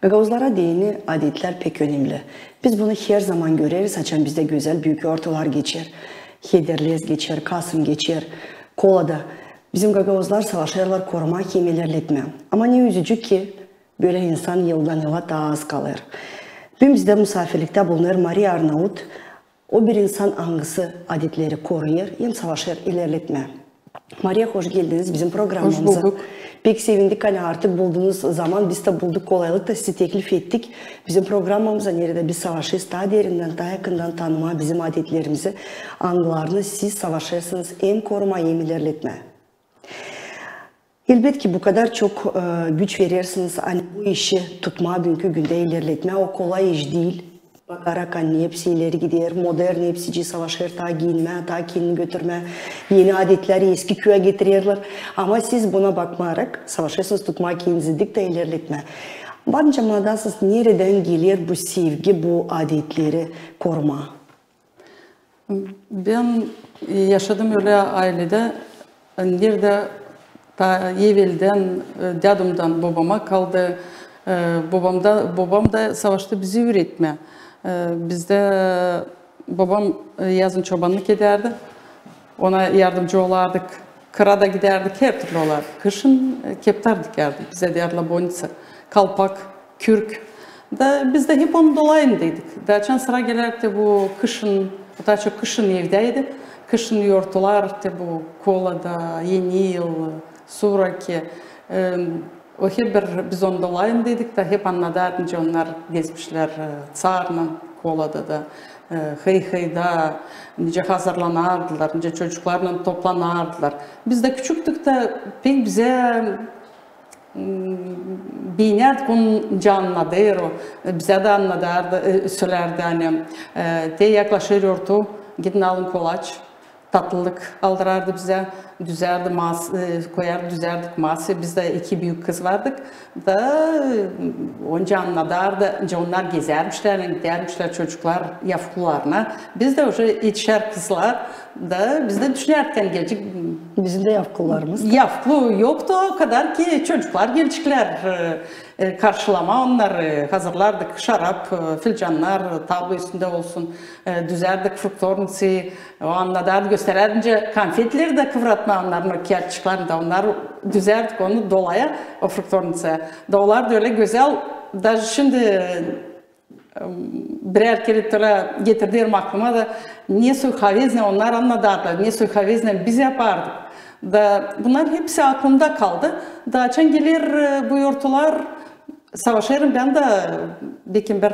Gagavuzlara dini adetler pek önemli. Biz bunu her zaman göreriz. Açan bizde güzel büyük ortalar geçer. Hederlez geçer, Kasım geçer, Kola'da. Bizim Gagavuzlar savaşırlar, korumak, yemelerletme. Ama ne üzücü ki böyle insan yıldan yıla daha az kalır. Dün bizde misafirlikte bulunur Maria Arnaut. O bir insan angısı adetleri koruyur, hem savaşır, ilerletme. Maria hoş geldiniz bizim programımıza. Hoş bulduk. Pek sevindik hani artık bulduğunuz zaman biz de bulduk kolaylıkla sizi teklif ettik. Bizim programımıza nerede biz savaşırız daha derinden daha yakından tanıma bizim adetlerimizi, anılarını siz savaşırsınız hem koruma hem ilerletme. Elbette ki bu kadar çok güç verirsiniz hani bu işi tutma bugünkü günde ilerletme o kolay iş değil. Bakarak hani hepsi ileri gider, modern hepsici savaşır, ta giyinme, ta kendini götürme, yeni adetleri eski köye getirirler. Ama siz buna bakmayarak savaşırsınız, tutma kendinizi dik de ilerletme. Bence madasız nereden gelir bu sevgi, bu adetleri koruma? Ben yaşadım öyle ailede, nerede ta evvelden dadımdan babama kaldı. Babam da savaşta bizi öğretme. Bizde babam yazın çobanlık ederdi. Ona yardımcı olardık. Kırada giderdik, her türlü olardık. Kışın keptar dikerdik. Bize derler bonitsa, kalpak, kürk. Biz de hep onun dolayındaydık. Daçan sıra gelirdi bu kışın, daha çok kışın evdeydi. Kışın yortular bu Kola'da, Yeni Yıl, Suraki. O hep biz onun dolayındaydık da hep anladarınca onlar gezmişler Tsar'la, Kola'da da, Hıyhıy'da, nice hazırlanardılar, nice çocuklarla toplanardılar. Biz de küçüktük de pek bize binerdik onun canlıdır o, bize de anladardı, söylerdi hani, te yaklaşır yortu, gidin alın kolaç. Tatlılık aldırardı bize, düzerdi koyardı, düzerdik ması. Biz de iki büyük kız vardık da onca anladardı, onlar gezermişler, gidermişler çocuklar yafkularına. Biz de o yetişer kızlar da biz de düşünerken gelecek. Bizim de yafkularımız. Yafku yoktu o kadar ki çocuklar gelecekler. Karşılama onları hazırlardık. Şarap, filcanlar tabu üstünde olsun. Düzerdik fruktornisi. O anladardı göstererince konfetleri de kıvratma onların o kağıtçıklarında. Onları düzerdik onu dolaya o fruktornisi. Dolar da öyle güzel. Da şimdi birer kere getirdiğim aklıma da niye suhavezne onlar anladarlar. Niye suhavezne biz yapardık. Da bunlar hepsi aklımda kaldı. Da açan gelir bu yortular savaşırım ben de bekim bir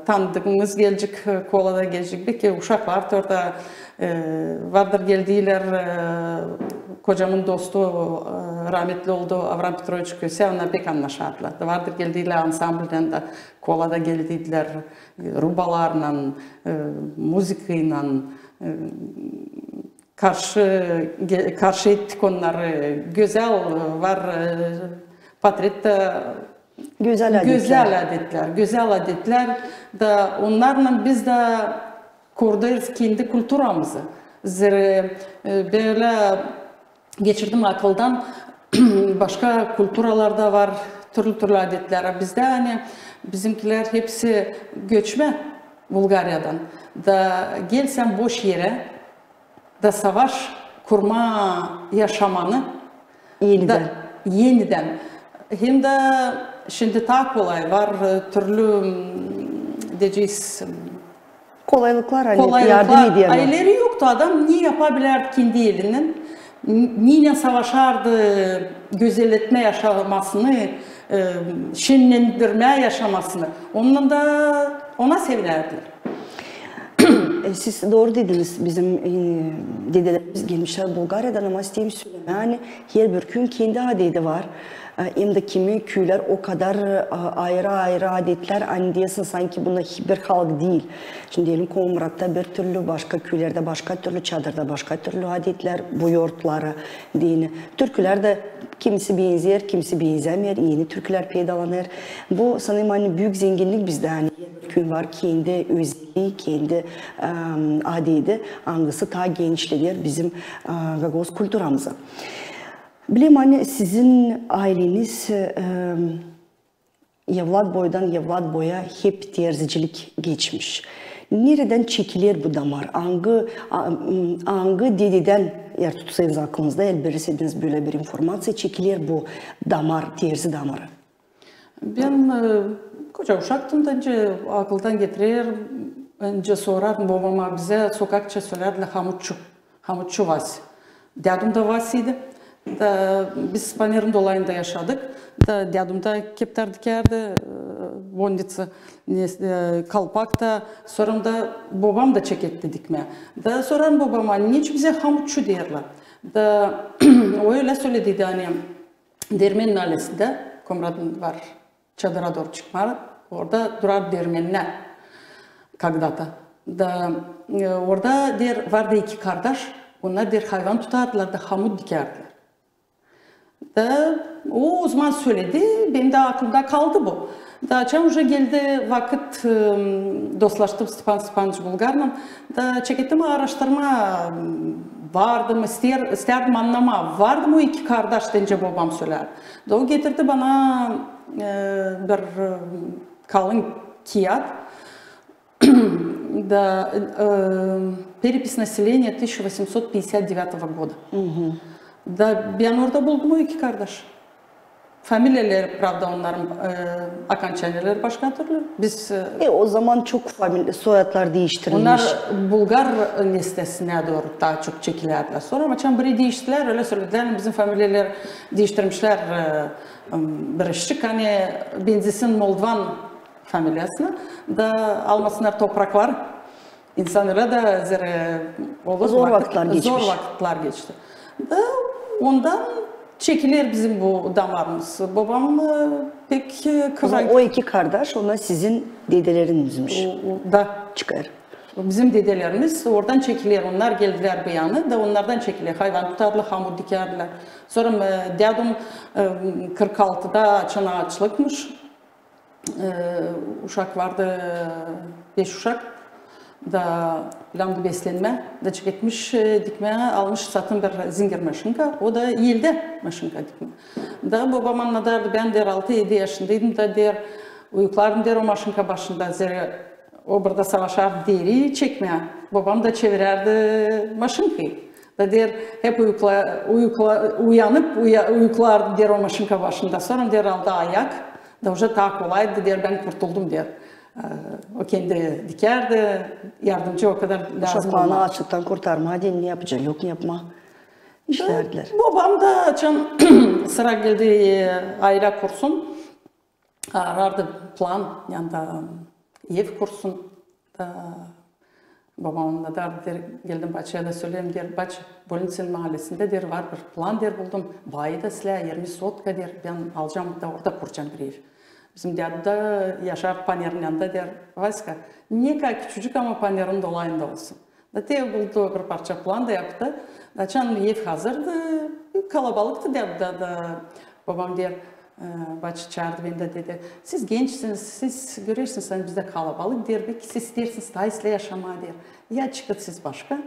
tanıdığımız gelecek Kola'da gelecek belki uşaklar orada vardır geldiler kocamın dostu rahmetli oldu Avram Petroviç Köse onlar pek anlaşardılar. Vardır geldiler ansamblden de Kola'da geldiler rubalarla, müzikayla karşı ettik onları. Güzel var patrette Güzel adetler da onlarla biz de kurduyuz kendi kültürümüzü. Böyle geçirdim akıldan başka külturalarda var türlü adetler. Bizde hani bizimkiler hepsi göçme Bulgarya'dan. Da gelsen boş yere da savaş kurma yaşamanı yeniden. Hem de şimdi daha kolay var türlü diyeceğiz kolaylıklar hani yardım ediyorlar. Aileleri yoktu adam niye yapabilirdi kendi elinden niye savaşardı gözetme yaşamasını şenlendirme yaşamasını ondan da ona sevinerdiler. Siz doğru dediniz bizim dedelerimiz gelmişler Bulgarya'dan ama isteyeyim söyleme yani her bir gün kendi adeti var. Hem de kimi köyler o kadar ayrı adetler hani diyorsun sanki buna bir halk değil. Şimdi diyelim Komrat'ta bir türlü başka köylerde başka türlü çadırda başka türlü adetler bu yortları dini. Türkülerde kimisi benzer kimisi benzemiyor yeni türküler peydalanır. Bu sanırım hani büyük zenginlik bizde hani köy var kendi özelliği kendi adeti angısı ta genişlediler bizim Gagavuz kültürümüze. Bileyim hani sizin aileniz Yevlat boydan yevlat boya hep terzicilik geçmiş. Nereden çekilir bu damar? Hangi dededen, eğer tutsanız aklınızda, el verirseniz böyle bir informasyon, çekilir bu damar, terzi damarı? Ben koca uşaktım da önce akıldan getirir, önce sorardım babama, bize sokakça söylerdi hamutçu, hamutçu Vasi. Dedim da Vasi'ydi. Da biz Paner'in dolayında yaşadık. Da dedim da kepter dikerdi, bondici, kalpak da, sonra da babam da çeketti dikme. Da soran babama, niçin bize hamutçu derler? Da o öyle söylediydi hani, Dermen'in ailesinde, komradın var, çadıra doğru çıkma, orada durar dermenler, когда-то. Da orada der vardı iki kardeş, onlar der hayvan tutardılar da hamut dikerdiler. Da o zaman söyledi, benim de aklımda kaldı bu. Da уже geldi vakit dostlaştım Stepan Stepanovich Bulgar'la, da çekettim araştırma vardı, isterdim anlama, vardı mı iki kardeş deyince babam söyler. Da o getirdi bana bir kalın kağıt. Да, перепись населения 1859 года. Da ben orada buldum o iki kardeş. Familyaları, pravda onların akan çeneleri başka türlü. Biz O zaman çok soyadlar değiştirilmiş. onlar Bulgar nesnesine doğru daha çok çekilirler. Sonra maçan biri değiştiler, öyle söylediler. Bizim familyalar değiştirmişler. Bir işçik hani benzesin Moldovan familyasına da almasınlar topraklar. İnsanlara da zor vakitler geçmiş. Zor vakitler geçti. Da ondan çekilir bizim bu damarımız. Babam pek kıvrak. O iki kardeş, onlar sizin dedelerinizmiş. Da Çıkar. bizim dedelerimiz oradan çekilir. Onlar geldiler bu yana da onlardan çekilir. Hayvan tutarlar, hamur dikerdiler. Sonra dedim 46'da çanağaçlıkmış. Uşak vardı, 5 uşak da planlı beslenme da çıketmiş dikmeye almış satın bir zincir maşınka, o da yılda maşınka dikme. Da babam anladardı, ben der 6-7 yaşındaydım da der uyuklardım der o maşınka başında o burada savaşar deri çekmeye. Babam da çevirerdi maşınkayı. Da der hep uyanıp uyuklardı der o maşınka başında. Sonra der aldı ayak. Da уже daha kolaydı der ben kurtuldum der. O kendi dikerdi, yardımcı o kadar lazım Uşaklarını olmaz. açlıktan kurtarma, hadi ne yapacaksın, yok ne yapma. İşlerdiler. Babam da sıra geldi aile kursun. Arardı plan, yanında ev kursun. Da babam da der, geldim Bahçe'ye de söyleyeyim der, Bahçe, Bolnicin mahallesinde der var bir plan der buldum. Bayi da silah 20 sotka der, ben alacağım da orada kuracağım bir ev. Bizim dede de yaşar Paner'in yanında der, Vaska, ne kadar küçücük ama Paner'in dolayında olsun. Da te buldu bir parça plan da yaptı. Da çan ev hazırdı, kalabalıktı der da babam der, Bahçe çağırdı beni de dedi, siz gençsiniz, siz görürsünüz bizde kalabalık der, belki siz istersiniz dayısıyla yaşama der. Ya çıkıt siz başka,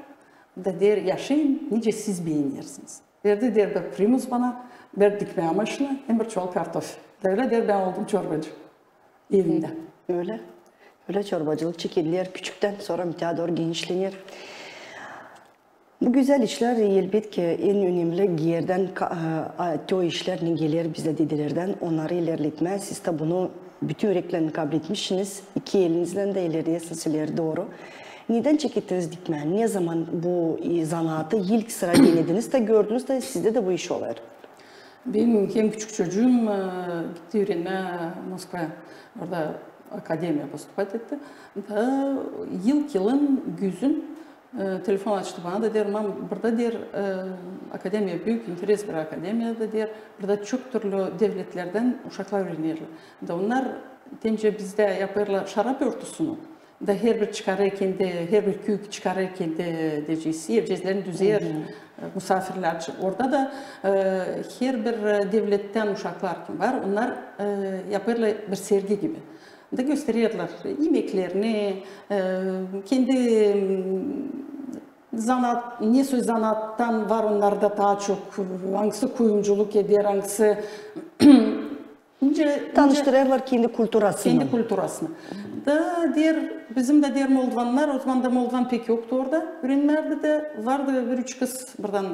da der yaşayın, nice siz beğenirsiniz. Verdi der bir primus bana, bir dikme maşını, hem bir çuval kartof. Öyle der ben oldum çorbacı evimde. Öyle. Öyle çorbacılık çekilir küçükten sonra müteahhit doğru genişlenir. Bu güzel işler elbette ki en önemli yerden o işler ne gelir bize dedelerden onları ilerletmez. Siz de bunu bütün yüreklerini kabul etmişsiniz. İki elinizle de ileri doğru. Neden çekittiniz dikmen? Ne zaman bu zanaatı ilk sıra denediniz de gördünüz de sizde de bu iş olur? Benim hem küçük çocuğum gitti öğrenme Moskva'ya. Orada akademiye поступать etti. Da yılın güzün telefon açtı bana da der, mam burada der akademiya büyük interes bir akademiya da der. Burada çok türlü devletlerden uşaklar öğrenirler. Da onlar tence bizde yaparlar şarap örtüsünü. Da her bir çıkarır kendi, her bir köyük çıkarır kendi diyeceğiz. Evcezlerini düzeyer misafirler için. Orada da her bir devletten uşaklar kim var, onlar yaparlar bir sergi gibi. Da gösteriyorlar yemeklerini, kendi zanaat, ne söz zanaattan var onlarda daha çok, hangisi kuyumculuk eder, hangisi Tanıştırırlar kendi kulturasını. Kendi kulturasını. Da bizim de diğer Moldovanlar, o zaman da Moldovan pek yoktu orada. Ürünlerde de vardı bir 3 kız buradan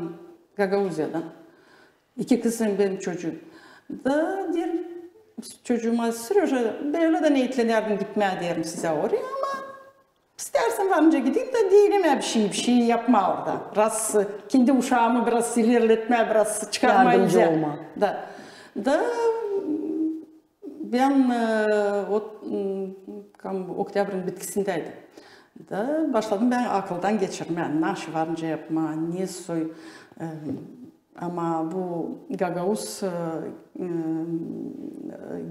Gagavuzya'dan. 2 kız benim çocuğum. Da diğer çocuğuma Seryoja, böyle de niyetlenirdim gitmeye derim size oraya ama istersen varınca gideyim de değilim bir şey yapma orada. Biraz kendi uşağımı biraz ilerletme, biraz çıkarmayı. Yardımcı olma. Da ben oktyabrin bitkisindeydim. Da başladım ben akıldan geçirmeye. Naşı varınca yapma, niye soy. Ama bu Gagavuz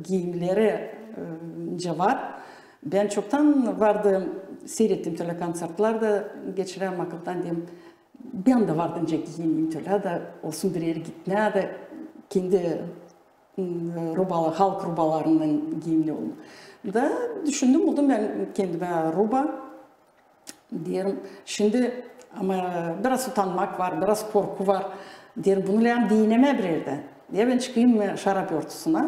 giyimleri var. Ben çoktan vardı, seyrettim telekonsertlerde geçirem akıldan diyeyim. Ben de vardınca giyineyim da olsun bir yere gitmeye de kendi halk rubalarının giyimli olma. Da düşündüm buldum ben kendime ruba diyelim. Şimdi ama biraz utanmak var, biraz korku var. Diyelim bunu lan dinleme bir yerde. Diye ben çıkayım şarap örtüsüne.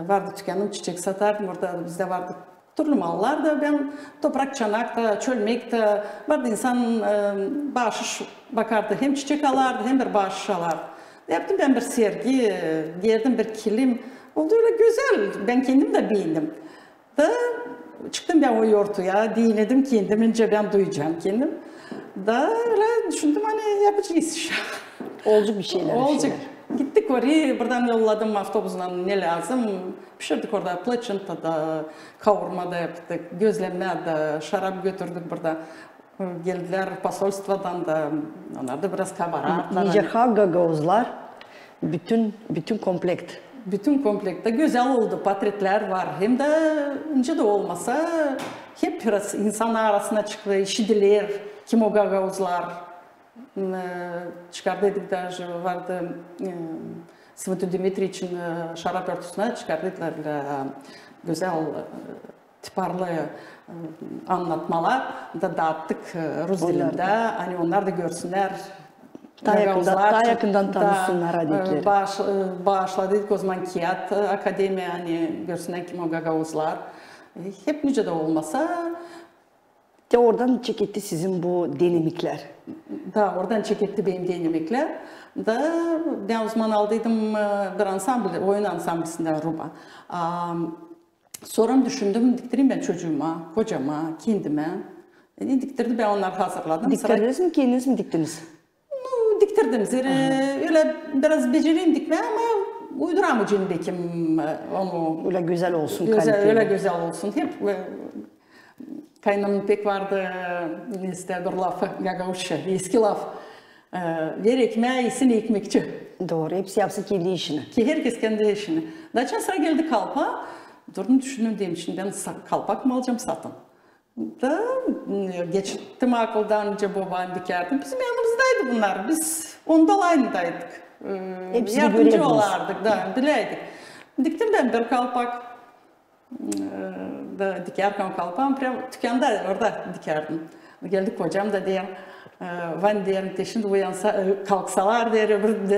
Vardı dükkanım, çiçek satardım. Orada bizde vardı türlü mallar da ben toprak çanakta, çölmekte vardı insan bağışış bakardı. Hem çiçek alardı hem bir bağışış alardı. Yaptım ben bir sergi, gerdim bir kilim. Oldu öyle güzel. Ben kendim de beğendim. Da çıktım ben o yortuya, dinledim kendimince ben duyacağım kendim. Da öyle düşündüm hani yapacağız iş. Olacak bir şeyler. Olacak. Gittik oraya, buradan yolladım avtobusla ne lazım. Pişirdik orada plaçenta da, kavurma da yaptık, gözleme de, şarap götürdük burada. Geldiler pasolstvadan da, onlar da biraz kabararlar. Nice Gagavuzlar, bütün komplekt. Bütün komplekte güzel oldu, portretler var. Hem de önce de olmasa hep biraz insanlar arasına çıktı, işidiler, kim o Gagavuzlar. Çıkardıydık da vardı Svetü Dimitriç'in şarap örtüsüne çıkardılar güzel tiparlı anlatmalar da dağıttık Rus dilinde. Hani onlar da görsünler. Daha yakından tanısınlar adetleri. Bağışladık o zaman Kiyat Akademi hani görsünler kim o Gagavuzlar. Hep nice de olmasa. De oradan çeketti sizin bu dinamikler. Da oradan çeketti benim dinamikler. Da ben o zaman aldıydım bir ansambl, oyun ansamblisinde ruba. Sonra düşündüm diktireyim ben çocuğuma, kocama, kendime. Diktirdi ben onları hazırladım. Diktirdiniz mi kendiniz mi diktiniz? Diktirdim. Öyle biraz becereyim dikmeye ama uyduramayacağım bekim onu. Öyle güzel olsun. Öyle güzel olsun. Hep kaynamın pek vardı işte bir lafı Gagavuzça, eski laf. Ver ekmeği, yesin ekmekçi. Doğru, hepsi yapsın kendi işini. Ki herkes kendi işini. Daha sıra geldi kalpa. Durdum düşündüm diyeyim şimdi ben kalpak mı alacağım satın. Da geçtim akıldan önce babam dikerdim. Bizim yanımızdaydı bunlar. Biz onda aynıdaydık. Hepsini yardımcı olardık da bileydik. Diktim ben bir kalpak. Da dikerken kalpağım. Dükkanda orada dikerdim. Geldik kocam da diyelim. Van derim de şimdi uyansa kalksalar derim bir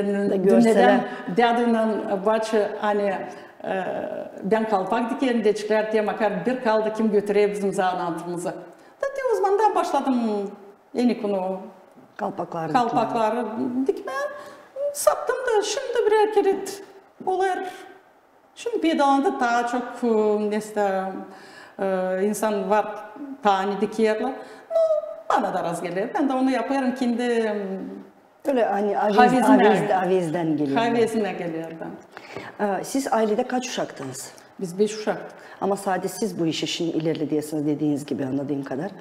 düneden dadından başı hani ben kalpak dikerim deçikler diye makar bir kaldı kim götürüyor bizim zanatımızı. Da o zaman da başladım yeni konu kalpakları dikmeye sattım da şimdi bir kere olur. Şimdi bir dalında daha çok insan var tane dikiyorlar. Bana da az gelir. Ben de onu yaparım kendi öyle hani avezden geliyor. Havezime geliyor. Siz ailede kaç uşaktınız? Biz 5 uşaktık. Ama sadece siz bu işi şimdi ilerlediyorsunuz dediğiniz gibi anladığım kadar.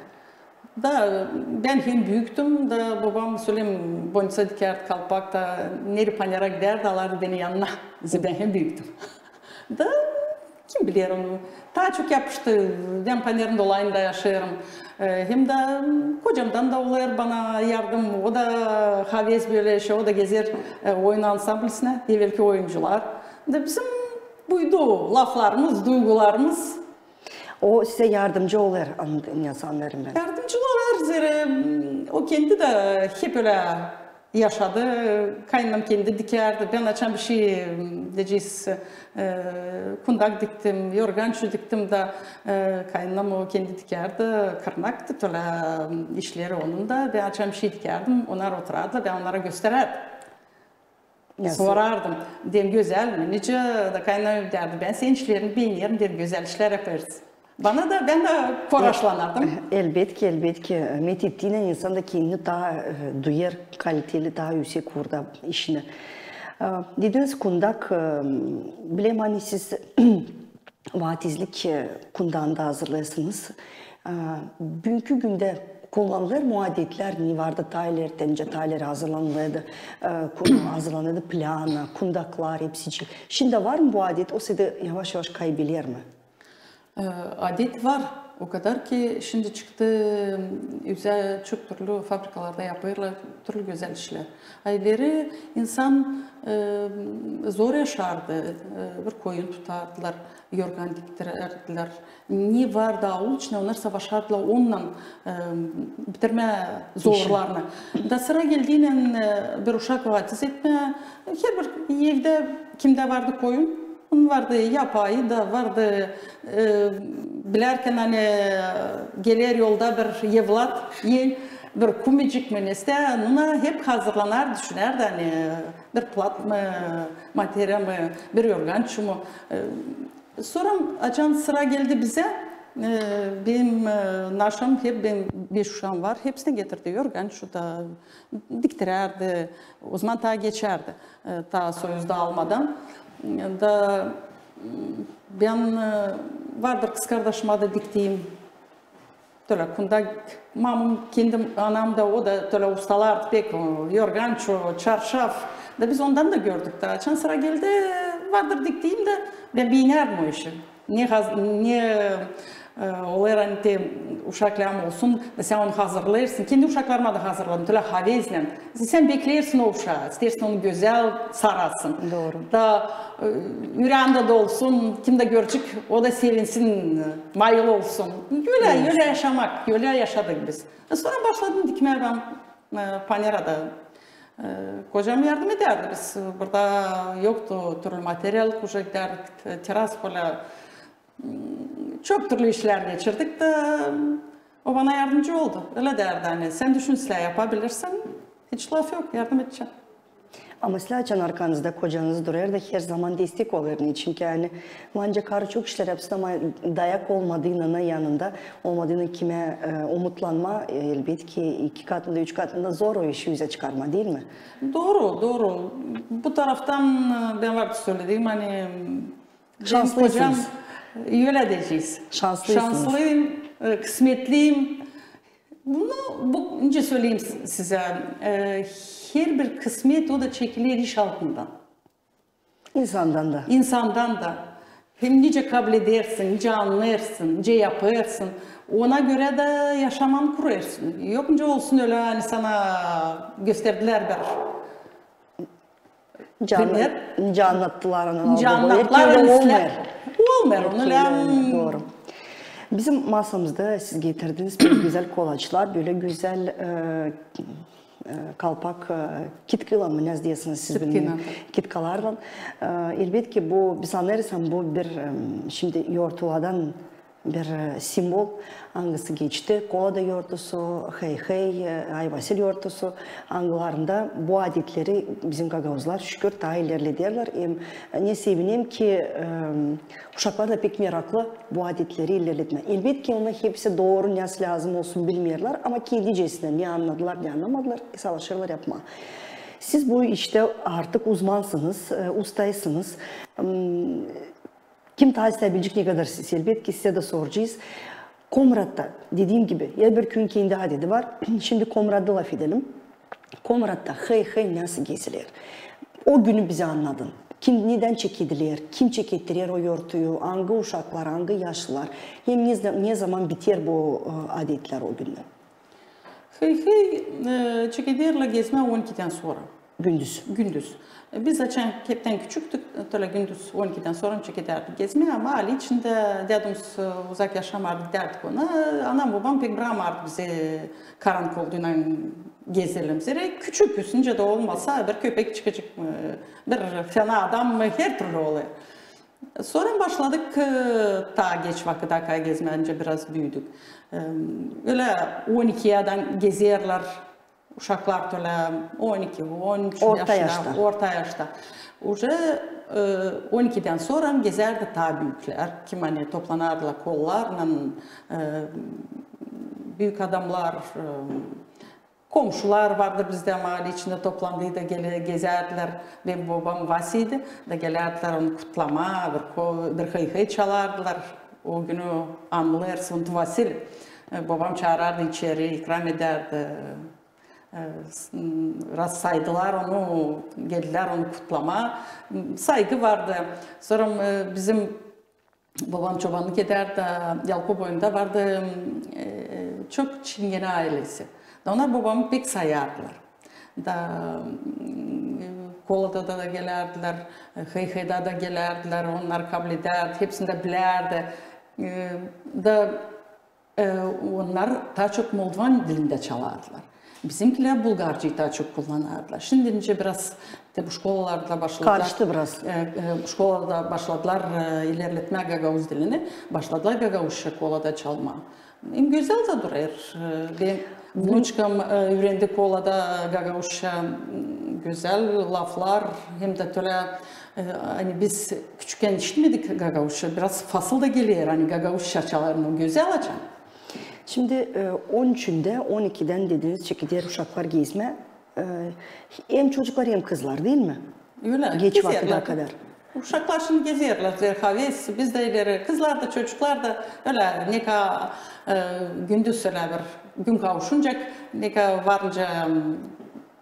Da ben hem büyüktüm da babam söyleyeyim bonca diker kalpak da neri panera giderdi alardı beni yanına. Ben hem büyüktüm. Da kim bilir onu. Daha çok yapıştı. Ben panerin dolayında yaşıyorum. Hem de kocamdan da olur bana yardım. O da havez böyle şey, o da gezer oyun ansamblisine. Evvelki oyuncular. Da bizim buydu laflarımız, duygularımız. O size yardımcı olur insanların ben. Yardımcı olur. O kendi de hep öyle yaşadı. Kaynanam kendi dikerdi. Ben açan bir şey diyeceğiz. Kundak diktim, yorgançı diktim da kaynanam o kendi dikerdi. Kırnaktı tola işleri onun da. Ben açan bir şey dikerdim. Onlar oturardı. Ben onlara göstererdim. Sorardım. Dem güzel mi? Nice da kaynanam derdi. Ben senin işlerini bilmiyorum. Der güzel işler yaparız. Bana da ben de koraşlanardım. Elbette met ettiğinden insan da kendini daha duyar, kaliteli, daha yüksek orada işini. Dediniz kundak, bileyim hani siz vaatizlik kundağında hazırlıyorsunuz. Bugünkü günde kullanılır muadetler ne vardı? Tayler, dence tayler hazırlanırdı, plana, kundaklar hepsi. Şimdi var mı bu adet? O sırada yavaş yavaş kaybedilir mi? Adet var. O kadar ki şimdi çıktı çok türlü fabrikalarda yapıyorlar türlü güzel işler. Ayları insan zor yaşardı. Bir koyun tutardılar, yorgan diktirdiler. Ne var da onun için onlar savaşardılar onunla bitirme zorlarını. Da sıra geldiğinde bir uşak vatiz etme. Her bir evde kimde vardı koyun? Vardı yapayı da vardı bilerken hani gelir yolda bir evlat yel bir kumicik meneste ona hep hazırlanar düşünerdi hani bir plat mı materyal mı bir yorgançı mı sonra açan sıra geldi bize benim naşam hep benim 5 uşağım var hepsini getirdi yorgançı da diktirerdi o zaman ta geçerdi ta soyuzda almadan da ben vardır kız kardeşime de diktiğim töle kunda mamam kendim anam da o da töle ustalardı pek yorganço çarşaf da biz ondan da gördük da çan sıra geldi vardır diktiğim de ben binerdim o işi ne olaylar hani uşaklarım olsun da sen onu hazırlarsın. Kendi uşaklarıma da hazırladım. Töle havezle. Sen beklersin o uşağı. İstersin onu güzel sarasın. Doğru. Da yüreğinde de olsun. Kim de görecek o da sevinsin. Mayıl olsun. Öyle yaşamak. Öyle yaşadık biz. Sonra başladım dikmeye ben Panera'da. Kocam yardım ederdi. Biz burada yoktu türlü materyal. Koca giderdik. Teras böyle çok türlü işler geçirdik de o bana yardımcı oldu. Öyle derdi hani sen düşünsene yapabilirsen hiç laf yok yardım edeceğim. Ama silahçan arkanızda kocanız durar da her zaman destek olur. Çünkü yani bence karı çok işler yapsın ama dayak olmadığının yanında olmadığını kime umutlanma elbette ki 2 katında 3 katında zor o işi yüze çıkarma değil mi? Doğru. Bu taraftan ben vardı söylediğim hani şanslısınız. Öyle diyeceğiz. Şanslıyım, kısmetliyim. Bunu önce söyleyeyim size. Her bir kısmet o da çekilir iş altından. İnsandan da. İnsandan da. Hem nice kabul edersin, nice anlarsın, nice yaparsın. Ona göre de yaşaman kurarsın. Yok nice olsun öyle hani sana gösterdiler bir. Nice anlattılar onu. Nice anlattılar. Olmuyor onu. Doğru. Bizim masamızda siz getirdiniz böyle güzel kolaçlar, böyle güzel kalpak kitkıla mı ne diyorsunuz siz bilmiyorum. Kitkalardan. Elbette ki bu biz anlarsan bu bir şimdi yoğurtuladan bir simbol hangisi geçti. Kolada yoğurtusu, hey, ayvasil yoğurtusu hangilerinde bu adetleri bizim gagavuzlar şükür daha ilerlediler. Ne sevineyim ki uşaklar da pek meraklı bu adetleri ilerletme. Elbette ki onlar hepsi doğru ne lazım olsun bilmiyorlar ama kendicesine ne anladılar ne anlamadılar savaşırlar yapma. Siz bu işte artık uzmansınız, ustaysınız. Kim tahsil edebilecek ne kadar siz elbette ki size de soracağız. Komrat'ta dediğim gibi ya bir gün kendi adeti var. Şimdi Komrat'da laf edelim. Komrat'ta hey nasıl gezilir? O günü bize anladın. Kim neden çekediler? Kim çekettirir o yortuyu? Hangi uşaklar, hangi yaşlılar? Hem ne zaman biter bu adetler o günler? Hey çekederle gezme 12'den sonra. Gündüz. Biz açan hepten küçüktük, öyle gündüz 12'den sonra çekerdik gezmeye ama Ali içinde dedemiz uzak yaşamardı derdik ona. Anam babam pek bırakmardı bize karanlık olduğundan gezelim. Zira küçük üstünce de olmasa bir köpek çıkacak mı, bir fena adam mı her türlü oluyor. Sonra başladık ta geç vakıda gezmence biraz büyüdük. Öyle 12'den gezerler, uşaklar öyle 12, 13 Orta yaşta, orta yaşta. Уже 12'den sonra gezerdi ta büyükler. Kim hani toplanardılar kollarla, büyük adamlar, komşular vardı bizde mahalle içinde toplandıydı, gezerdiler. Benim babam Vasiydi, da gelirdiler onu kutlama, bir hıy çalardılar. O günü anılar, Sıvıntı Vasil. Babam çağırırdı içeri, ikram ederdi. Saydılar onu, geldiler onu kutlama. Saygı vardı. Sonra bizim babam çobanlık ederdi, Yalpa boyunda vardı çok Çingene ailesi. Onlar babamı pek sayardılar. Kolada da gelirdiler, Hıyhıyda da gelirdiler, onlar kabul ederdi, hepsini de bilerdi. Onlar daha çok Moldovan dilinde çalardılar. Bizimkiler Bulgarcayı daha çok kullanardılar. Şimdince biraz bu şkolalarda başladılar. Karıştı biraz. Şkolada başladılar ilerletme Gagavuz dilini. Başladılar Gagavuzca kolada çalma. Güzel de duruyor. Benim внучкам öğrendi kolada Gagavuzca güzel laflar. Hem de öyle hani biz küçükken işitmedik Gagavuzca. Biraz fasıl da geliyor hani Gagavuzca çalarını güzel açan. Şimdi 13'ünde 12'den dediğiniz çekirdeğer uşaklar gezme hem çocuklar hem kızlar değil mi? Öyle. Geç vakıda kadar. Uşaklar şimdi gezerler, haves, biz de ileri, kızlar da çocuklar da öyle neka gündüz öyle bir gün kavuşunca neka varınca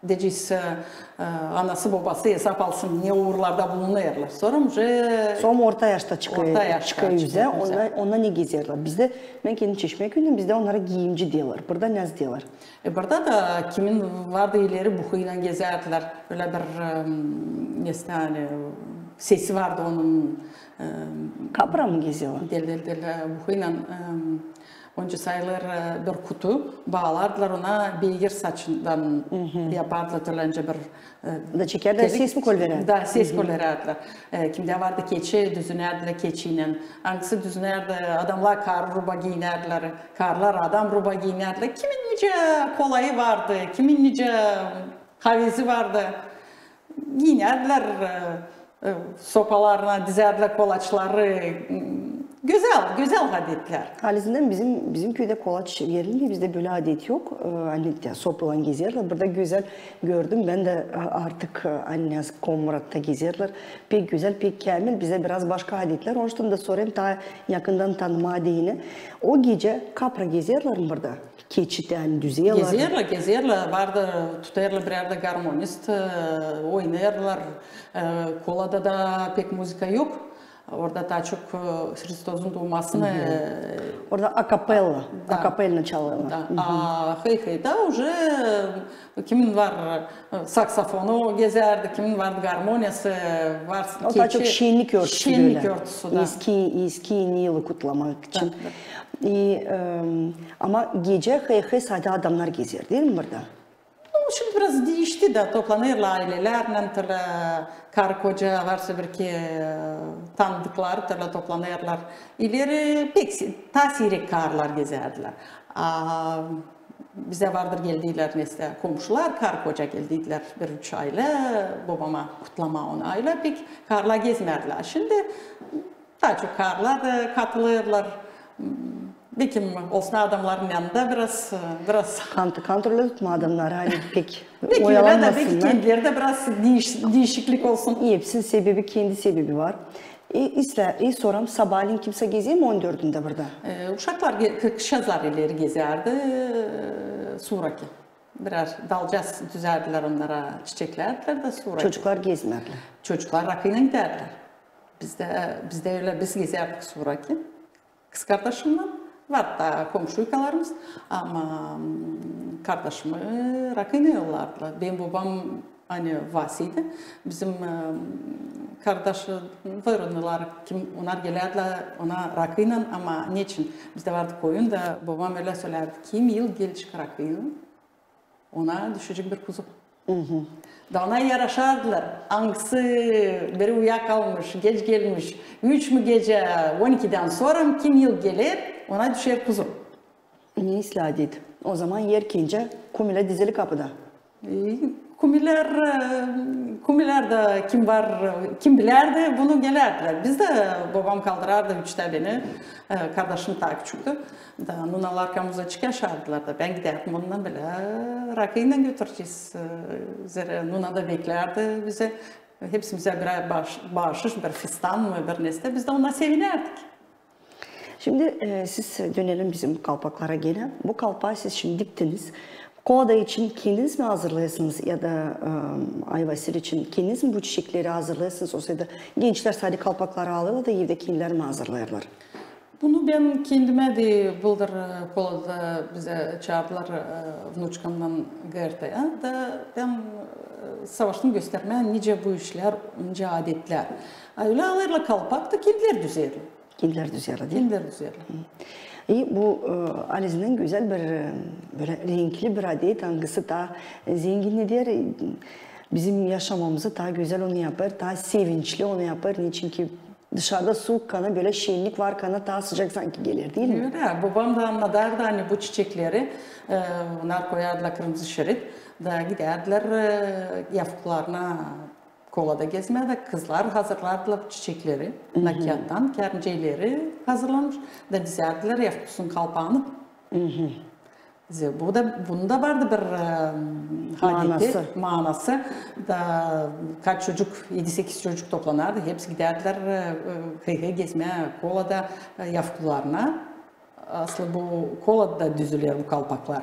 decisi anası babası hesap alsın niye uğurlarda bulunuyorlar. Sonra orta yaşta çıkıyor yüze, onlar ne gezerler? Bizde, ben kendim Çeşme köyünden, bizde onlara giyimci diyorlar. Burada ne diyorlar? Burada da kimin vardı ileri buhuyla gezerdiler. Öyle bir hani, sesi vardı onun. Kapra mı geziyorlar? Buhuyla önce sayılır bir kutu bağlardılar ona beygir saçından yapardılar önce bir da çekerler ses mi kol verirdi? Da ses kol verirdiler. Kimde vardı keçi düzünerdiler keçiyle. Hangisi düzünerdi adamlar kar ruba giynerdiler. Karlar adam ruba giynerdiler. Kimin nice kolayı vardı, kimin nice havezi vardı. Giynerdiler sopalarına dizerdiler kolaçları. Güzel adetler. Halizinden bizim köyde kolaç yerinde bizde böyle adet yok. Hani sopalan gezerler. Burada güzel gördüm. Ben de artık anne Komrat'ta gezerler. Pek güzel, pek kamil. Bize biraz başka adetler. Onun için de sorayım daha yakından tanıma adeyini. O gece kapra gezerler mi burada? Keçi yani düzeyler. Gezerler. Vardı tutarlar bir yerde garmonist. Oynarlar. Kolada da pek müzika yok. Orada daha çok Hristosun doğmasını... Orada akapella çalıyorlar. Hıyhıyda уже kimin var saksafonu gezerdi, kimin vardı garmoniyası, var o daha çok şenlik örtüsü. Şenlik örtüsü da. Eski yeni yılı kutlamak için. Ama gece hıyhıy sadece adamlar gezer değil mi burada? Şimdi biraz değişti de toplanırlar ailelerle, karı koca varsa bir ki tanıdıkları toplanırlar. İleri pek tasirek karlar gezerdiler. Bize vardır geldiler mesela komşular, karı koca geldiler bir üç aile, babama kutlama on aile pek karlar gezmerdiler. Şimdi daha çok karlar da katılırlar. Bekim olsun adamların yanında biraz kontrol tutma adamlar hani pek oyalanmasınlar. Belki kendileri de biraz değişiklik olsun. Hepsinin sebebi kendi sebebi var. Soram sabahleyin kimse geziyor mu 14'ünde burada? Uşaklar kışazlar ileri gezerdi. Suraki. Biraz dalcas düzerdiler onlara çiçeklerdiler de suraki. Çocuklar gezmerler. Çocuklar rakıyla giderdiler. Bizde öyle biz gezerdik suraki. Kız kardeşimle. Var da komşu ülkelerimiz ama kardeşimi rakıyla yollardılar. Benim babam hani Vasiydi. Bizim kardeşi var onlar gelirdiler ona rakıyla ama niçin? Bizde vardı koyun da babam öyle söylerdi. Kim yıl gelecek rakıyla? Ona düşecek bir kuzu. Da ona yaraşardılar. Hangisi biri uyuyakalmış, geç gelmiş. 3 mü gece 12'den sonra kim yıl gelir ona düşer kuzu. Ne ıslah dedi. O zaman yer kince kumile dizili kapıda. Kumilerde kim var, kim bilerdi bunu gelerdiler. Biz de babam kaldırardı 3'te beni. Kardeşim daha küçüktü. Da nunalar arkamıza çıkarşardılar da ben giderdim ondan bile rakıyla götüreceğiz. Nuna da beklerdi bize. Hepsimize bir bağışış, bir fistan mı, bir neste. Biz de ona sevinerdik. Şimdi siz dönelim bizim kalpaklara gene. Bu kalpağı siz şimdi diktiniz. Kolada için kendiniz mi hazırlayasınız ya da ayvasır için kendiniz mi bu çiçekleri hazırlayasınız? O sırada gençler sadece kalpakları alırlar da evde kendileri mi hazırlayarlar? Bunu ben kendime de buldur kolada bize çağırdılar vnuçkamdan GRT'ye da ben savaştım göstermeye nice bu işler, nice adetler. Öyle alırlar kalpak da kendileri düzerler. Kendileri düzerler değil mi? Kendileri düzerler. Bu Alize'nin güzel bir böyle renkli bir adet hangisi daha zengin ne der bizim yaşamamızı daha güzel onu yapar, daha sevinçli onu yapar. Niçin ki dışarıda soğuk kana böyle şenlik var kana daha sıcak sanki gelir değil mi? Öyle. Babam da anladardı hani bu çiçekleri onlar koyardılar kırmızı şerit da giderdiler yafuklarına kolada gezmeye de kızlar hazırlardılar bu çiçekleri. Nakiyattan kernceyleri hazırlanmış da dizerdiler yafkusun kalpağını. Bunda vardı bir adeti, manası da kaç çocuk, 7-8 çocuk toplanardı. Hepsi giderdiler kıyı gezmeye kolada yafkularına. Aslında bu kolada düzülüyor bu kalpaklar.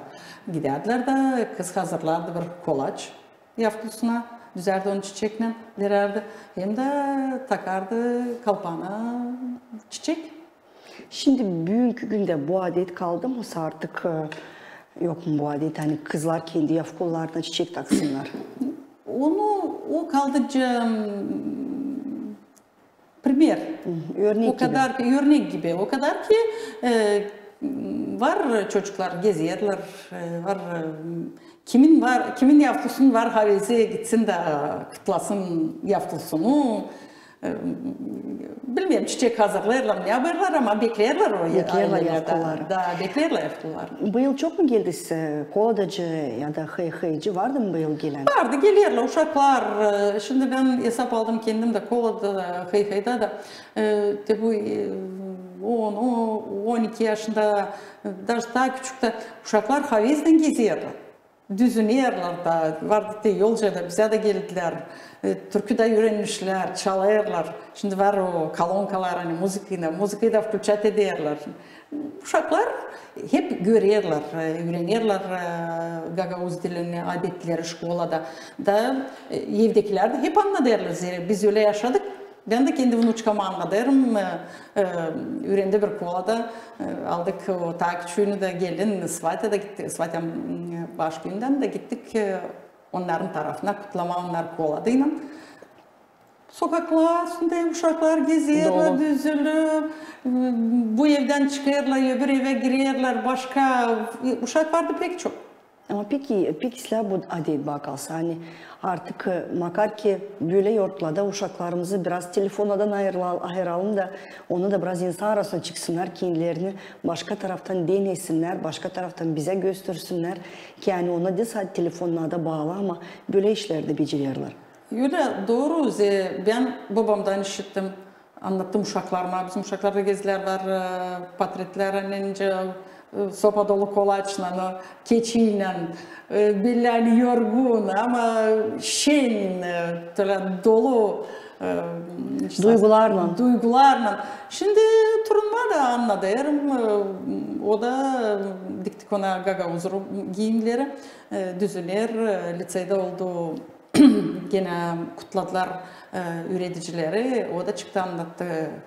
Giderdiler de kız hazırlardı bir kolaç yafkusuna. Düzerdi onu çiçekle vererdi. Hem de takardı kalpağına çiçek. Şimdi bugünkü günde bu adet kaldı mı artık yok mu bu adet? Hani kızlar kendi yafkollarına çiçek taksınlar. O kaldıkça primer. Örnek o kadar gibi. Örnek gibi. O kadar ki var çocuklar geziyorlar. Var kimin yaftusun var havesi gitsin de kutlasın yaftusunu. Bilmiyorum çiçek hazırlarlar mı yaparlar ama beklerler o yafkoları. Da beklerler yafkoları. Bu yıl çok mu geldi size? Koladacı ya da hıycı vardı mı bu yıl gelen? Vardı gelirler uşaklar. Şimdi ben hesap aldım kendim de kolada da hıyda da bu 10-12 yaşında daha küçük de uşaklar havezden geziyorlar. Düzünüyorlar da vardı da yolca da bize de geldiler. Türkü de öğrenmişler, çalıyorlar. Şimdi var o kolonkalar hani müziği da включать ederler. Uşaklar hep görüyorlar, öğreniyorlar Gagavuz dilini, adetleri şkolada. Da evdekiler de hep anladılar. Biz öyle yaşadık. Ben de kendi vnuçkamı anladım. Öğrendi bir kolada aldık o takipçini de gelin Svatya'da gittik. Svatya baş günden de gittik onların tarafına kutlama onlar koladıyla. Sokaklar, uşaklar geziyorlar, düzülüp, bu evden çıkıyorlar, öbür eve giriyorlar, başka uşak vardı pek çok. Ama peki sizler bu adet bakalsa hani artık makar ki böyle yurtlarda uşaklarımızı biraz telefondan ayıralım da onu da biraz insan arasına çıksınlar kendilerini başka taraftan denesinler, başka taraftan bize göstersinler ki yani ona da sadece telefonla da bağlı ama böyle işlerde beceriyorlar. Öyle doğru. Ben babamdan işittim, anlattım uşaklarıma. Bizim uşaklarda geziler var, portretler önce sopa dolu kolaçla, keçiyle, bellerini yorgun ama şen, dolu duygularla. Şimdi turunma da anladım. O da diktik ona Gagavuz giyimleri, düzüler, liseyde oldu. Gene kutladılar üreticileri, o da çıktı anlattı,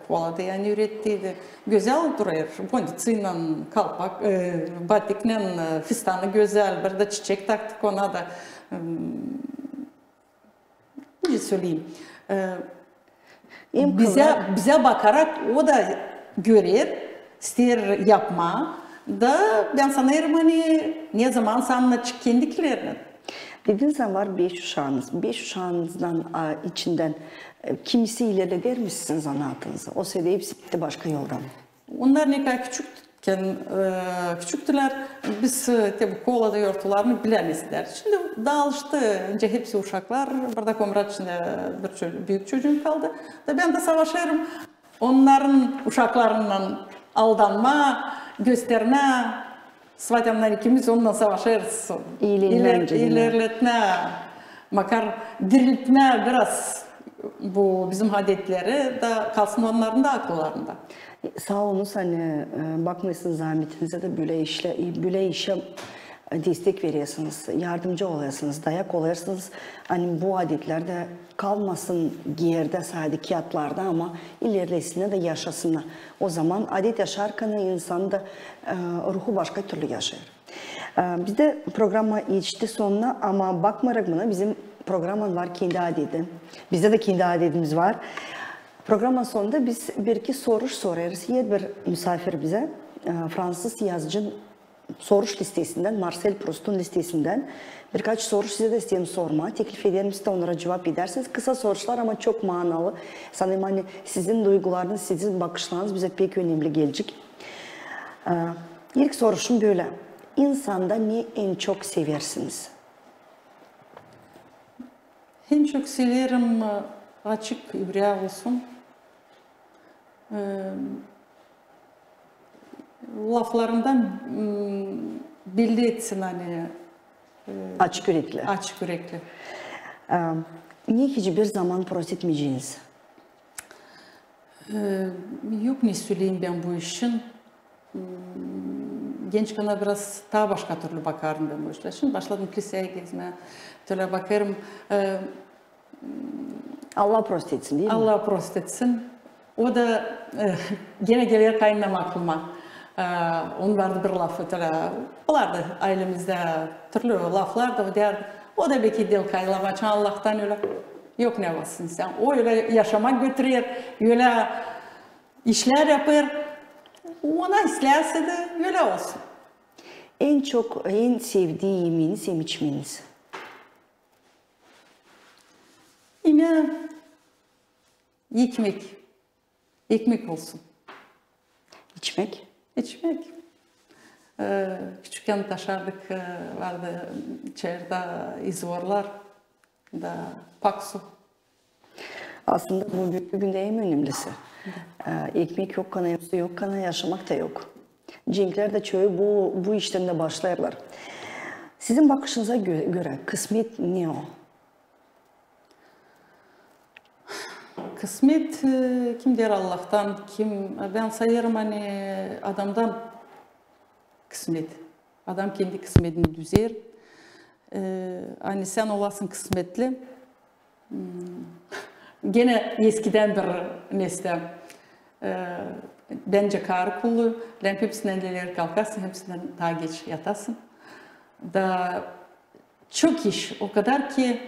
kolada yani ürettiydi. Güzel duruyor, bonditsıyla, kalpak, batikle, fistanı güzel, bir de çiçek taktık ona da. Ne söyleyeyim, bize bakarak o da görür, ister yapma, Da ben sanırım hani ne zaman sanına kendikilerini. Dediniz var 5 uşağınız. 5 uşağınızdan içinden kimisi ilerleder mi sizin zanaatınızı? O sene hepsi gitti başka yoldan mı? Onlar ne kadar küçüktüler. Biz tabi kolada yortularını bilemezler. Şimdi dağılıştı. Önce hepsi uşaklar. Burada Komrat içinde bir büyük çocuğum kaldı. Da ben de savaşırım. Onların uşaklarından aldanma, gösterme. Svatyamdan ikimiz onunla savaşırız. İlerletme, makar diriltme biraz. Bu bizim adetleri da kalsın onların da akıllarında. Sağ olunuz hani bakmışsınız zahmetinize de böyle işe destek veriyorsunuz, yardımcı oluyorsunuz, dayak oluyorsunuz. Hani bu adetlerde kalmasın yerde sadece kağıtlarda ama ilerlesine de yaşasınlar. O zaman adet yaşarken insan da ruhu başka türlü yaşar. Bizde programa geçti sonuna ama bakmarak buna bizim programın var kendi adeti. Bizde de kendi adetimiz var. Programın sonunda biz bir iki soru sorarız. Yer bir misafir bize Fransız yazıcının soruş listesinden, Marcel Proust'un listesinden birkaç soru size de istedim sorma. Teklif ederim siz de onlara cevap edersiniz. Kısa sorular ama çok manalı. Sanırım hani sizin duygularınız, sizin bakışlarınız bize pek önemli gelecek. İlk soruşum böyle. İnsanda ne en çok seversiniz? En çok severim açık, yüreği olsun. Laflarından belli etsin hani. Açık yürekli. Açık yürekli. Niye hiçbir zaman prost etmeyeceğiniz? Yok ne söyleyeyim ben bu işin. Gençken biraz daha başka türlü bakarım ben bu işler. Şimdi başladım liseye gezmeye. Öyle bakarım. Allah prost etsin değil mi? Allah prost etsin. O da gene gelir kaynanam aklıma. Onun vardı bir lafı. Olardı ailemizde türlü laflar da der. O da belki del kaylamaçan Allah'tan öyle. Yok ne varsın sen. O öyle yaşamak götürür. Öyle işler yapar. Ona isterse de öyle olsun. En sevdiği yemeğiniz, yem içmeniz? Yine ekmek. Ekmek olsun. İçmek? İçmek. Küçükken taşardık, vardı içeride izvorlar da paksu. Aslında bu büyük bir günde en önemlisi. Ekmek yok kana, su yok kana, yaşamak da yok. Cenkler de çoğu bu işten de başlarlar. Sizin bakışınıza göre kısmet ne o? Kısmet kim der Allah'tan, kim ben sayarım hani adamdan kısmet. Adam kendi kısmetini düzer. Hani sen olasın kısmetli. Gene eskiden bir nesle. Bence karı kulu. Hepsinden ileri kalkarsın, hepsinden daha geç yatasın. Da çok iş. O kadar ki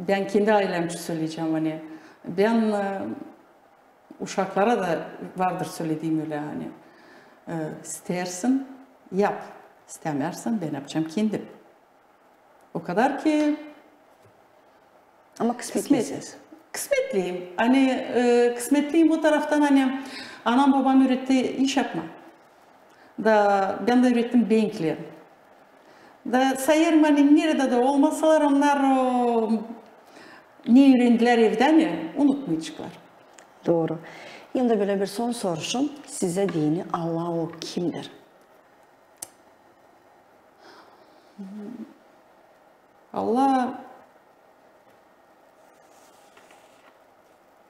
ben kendi ailem için söyleyeceğim hani. Ben uşaklara da vardır söylediğim öyle hani. İstersin yap. İstemezsen ben yapacağım kendim. O kadar ki ama kısmetlisiniz. Kısmetliyim. Hani kısmetliyim bu taraftan hani anam babam öğretti iş yapma. Da ben de öğrettim bankler. Da sayarım hani nerede de olmasalar onlar ne öğrendiler evden ya unutmayacaklar. Doğru. Yine böyle bir son soruşum. Size dini Allah o kimdir? Allah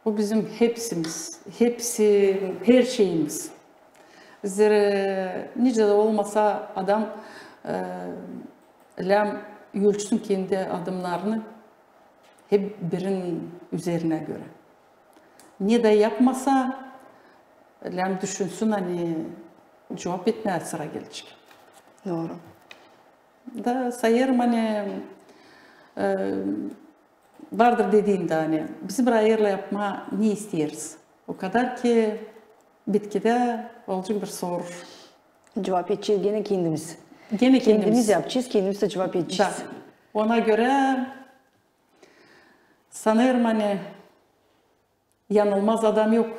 o bizim hepsimiz, her şeyimiz. Bizlere nice de olmasa adam ölçsün kendi adımlarını hep birinin üzerine göre. Ne de yapmasa düşünsün hani cevap etmeye sıra gelecek. Doğru. Da sayarım hani vardır dediğimde hani bizi bir ayırla yapma ne istiyoruz? O kadar ki bitkide olacak bir sor. Cevap edeceğiz gene kendimiz. Gene Kendimiz yapacağız, kendimiz de cevap Da. edeceğiz. Ona göre sanırım hani yanılmaz adam yok.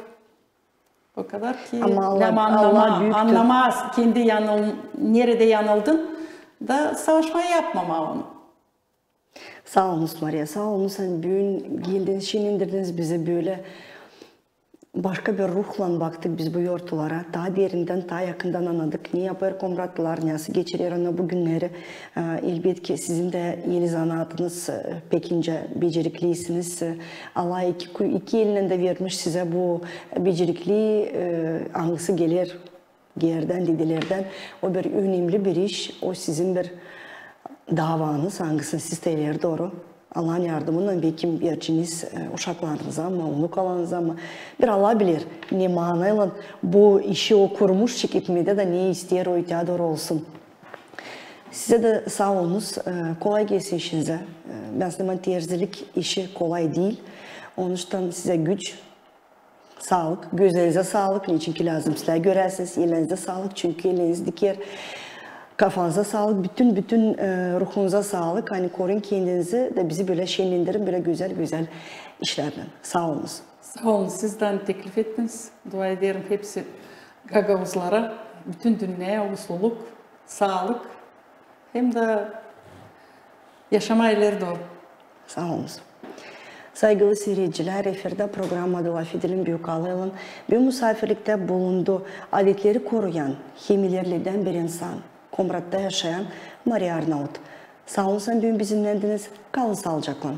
O kadar ki Ama Allah- lem Allah büyüktür. anlamaz kendi nerede yanıldın da savaşmayı yapmama onu. Sağ olunuz Maria, sağ olunuz. Hani bugün geldiniz, şinindirdiniz bize böyle başka bir ruhla baktık biz bu yortulara. Daha derinden, daha yakından anladık. Ne yapar komratlılar, nasıl geçirir ona bu günleri. Elbette ki sizin de yeni zanaatınız pekince becerikliysiniz. Allah iki elinden de vermiş size bu becerikli hangisi gelir yerden, dedilerden. O bir önemli bir iş. O sizin bir davanız hangisini siz teyler doğru. Allah'ın yardımıyla belki yerçiniz uşaklarınıza ama onu kalanınıza ama bir Allah bilir ne manayla bu işi o kurmuş şirketmede de ne ister o ihtiyaç doğru olsun. Size de sağ olunuz. Kolay gelsin işinize. Ben zaman terzilik işi kolay değil. Onun için size güç, sağlık, gözlerinize sağlık. Niçin ki lazım sizler görersiniz. Ellerinize sağlık çünkü elleriniz diker. Kafanıza sağlık, bütün ruhunuza sağlık. Hani koruyun kendinizi de bizi böyle şenlendirin, böyle güzel güzel işlerle. Sağ olunuz. Sağ olun sizden teklif ettiniz. Dua ederim hepsi gagavuzlara, bütün dünyaya mutluluk, sağlık hem de yaşama ileri doğru. Sağ olunuz. Saygılı seyirciler, efirde program adı Lafidil'in Büyükalığı'nın bir misafirlikte bulundu. Adetleri koruyan, hemilerlerden bir insan, Komrat'ta yaşayan Maria Arnaut. Sağ olun, sen bugün bizimlendiniz. Kalın sağlıcakla.